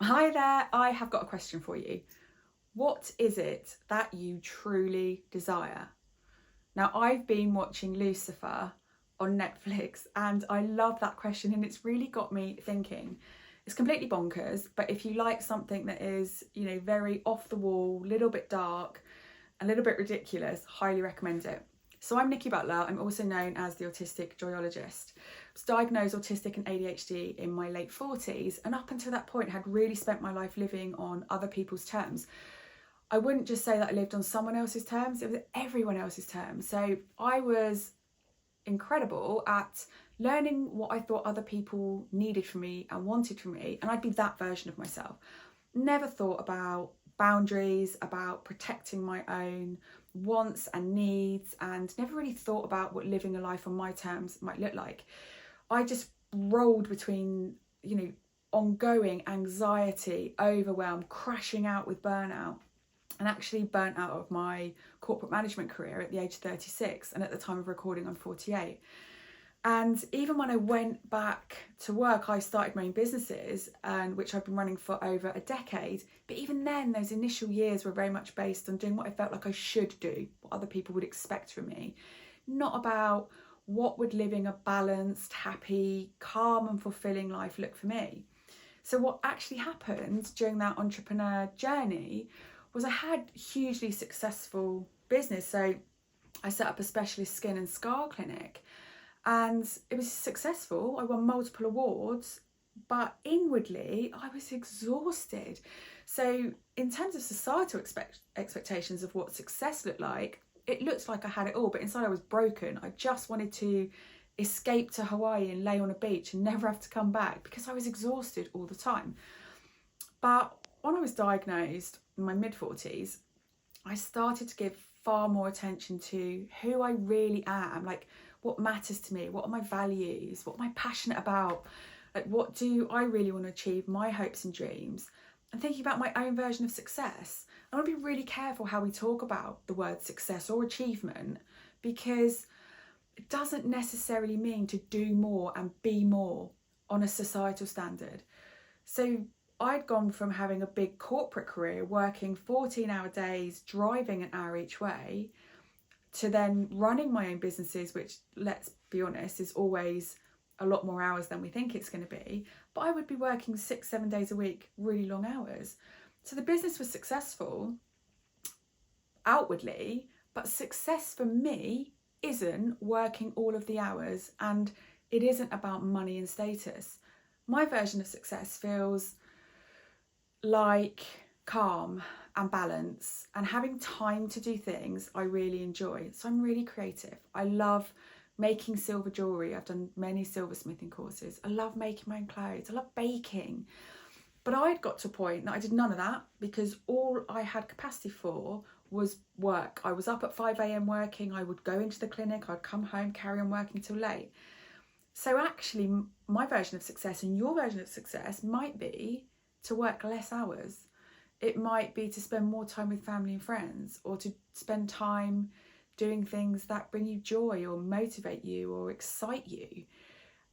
Hi there, I have got a question for you. What is it that you truly desire? Now, I've been watching Lucifer on Netflix and I love that question, and it's really got me thinking. It's completely bonkers, but if you like something that is, very off the wall, a little bit dark, a little bit ridiculous, highly recommend it. So I'm Nikki Butler. I'm also known as the Autistic Joyologist. I was diagnosed autistic and ADHD in my late 40s, and up until that point had really spent my life living on other people's terms. I wouldn't just say that I lived on someone else's terms, it was everyone else's terms. So I was incredible at learning what I thought other people needed from me and wanted from me, and I'd be that version of myself. Never thought about boundaries, about protecting my own wants and needs, and never really thought about what living a life on my terms might look like. I just rolled between, ongoing anxiety, overwhelm, crashing out with burnout, and actually burnt out of my corporate management career at the age of 36, and at the time of recording I'm 48. And even when I went back to work, I started my own businesses, and which I've been running for over a decade. But even then, those initial years were very much based on doing what I felt like I should do, what other people would expect from me, not about what would living a balanced, happy, calm and fulfilling life look for me. So what actually happened during that entrepreneur journey was I had hugely successful business. So I set up a specialist skin and scar clinic, and it was successful. I won multiple awards, but inwardly I was exhausted. So in terms of societal expectations of what success looked like, it looked like I had it all, but inside I was broken. I just wanted to escape to Hawaii and lay on a beach and never have to come back because I was exhausted all the time. But when I was diagnosed in my mid-40s, I started to give far more attention to who I really am, like what matters to me, what are my values, what am I passionate about, like what do I really want to achieve, my hopes and dreams, and thinking about my own version of success. I want to be really careful how we talk about the word success or achievement, because it doesn't necessarily mean to do more and be more on a societal standard. So I'd gone from having a big corporate career, working 14-hour days, driving an hour each way, to then running my own businesses, which, let's be honest, is always a lot more hours than we think it's going to be. But I would be working 6-7 days a week, really long hours. So the business was successful outwardly, but success for me isn't working all of the hours, and it isn't about money and status. My version of success feels like calm and balance and having time to do things I really enjoy. So I'm really creative. I love making silver jewellery. I've done many silversmithing courses. I love making my own clothes. I love baking. But I'd got to a point that I did none of that because all I had capacity for was work. I was up at 5 a.m. working. I would go into the clinic. I'd come home, carry on working till late. So actually my version of success and your version of success might be to work less hours. It might be to spend more time with family and friends, or to spend time doing things that bring you joy or motivate you or excite you.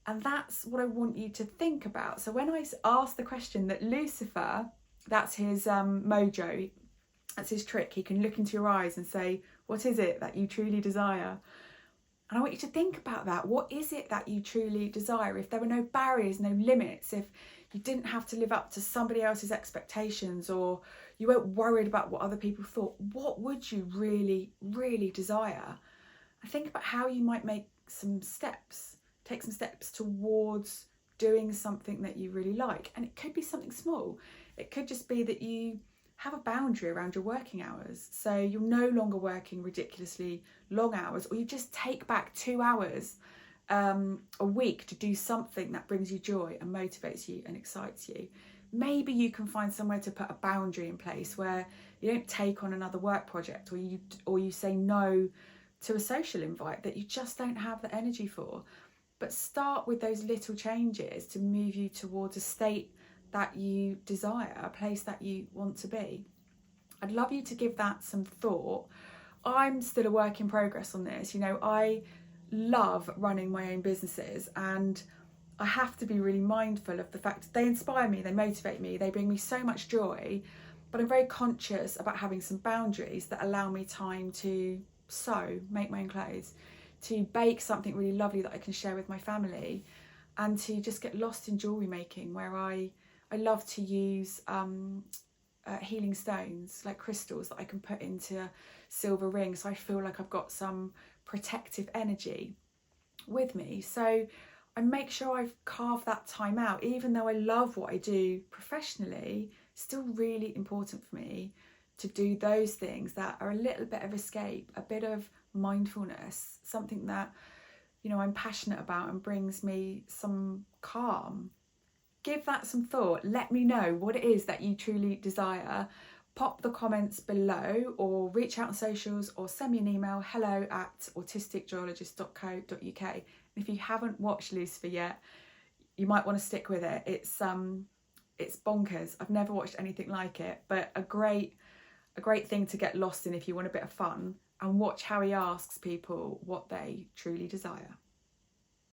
And that's what I want you to think about. So when I asked the question that Lucifer, that's his mojo, that's his trick, he can look into your eyes and say, what is it that you truly desire? And I want you to think about that. What is it that you truly desire? If there were no barriers, no limits, if you didn't have to live up to somebody else's expectations, or you weren't worried about what other people thought, what would you really, really desire? And think about how you might take some steps towards doing something that you really like. And it could be something small. It could just be that you have a boundary around your working hours. So you're no longer working ridiculously long hours, or you just take back 2 hours a week to do something that brings you joy and motivates you and excites you. Maybe you can find somewhere to put a boundary in place where you don't take on another work project, or you say no to a social invite that you just don't have the energy for. But start with those little changes to move you towards a state that you desire, a place that you want to be. I'd love you to give that some thought. I'm still a work in progress on this. I love running my own businesses, and I have to be really mindful of the fact they inspire me, they motivate me, they bring me so much joy, but I'm very conscious about having some boundaries that allow me time to sew, make my own clothes, to bake something really lovely that I can share with my family, and to just get lost in jewellery making, where I love to use healing stones, like crystals that I can put into silver rings, so I feel like I've got some protective energy with me. So I make sure I've carved that time out, even though I love what I do professionally. Still really important for me to do those things that are a little bit of escape, a bit of mindfulness, something that, you know, I'm passionate about and brings me some calm. Give that some thought. Let me know what it is that you truly desire. Pop the comments below, or reach out on socials, or send me an email, hello@autisticjoyologist.co.uk. And if you haven't watched Lucifer yet, you might want to stick with it. It's bonkers. I've never watched anything like it, but a great thing to get lost in if you want a bit of fun, and watch how he asks people what they truly desire.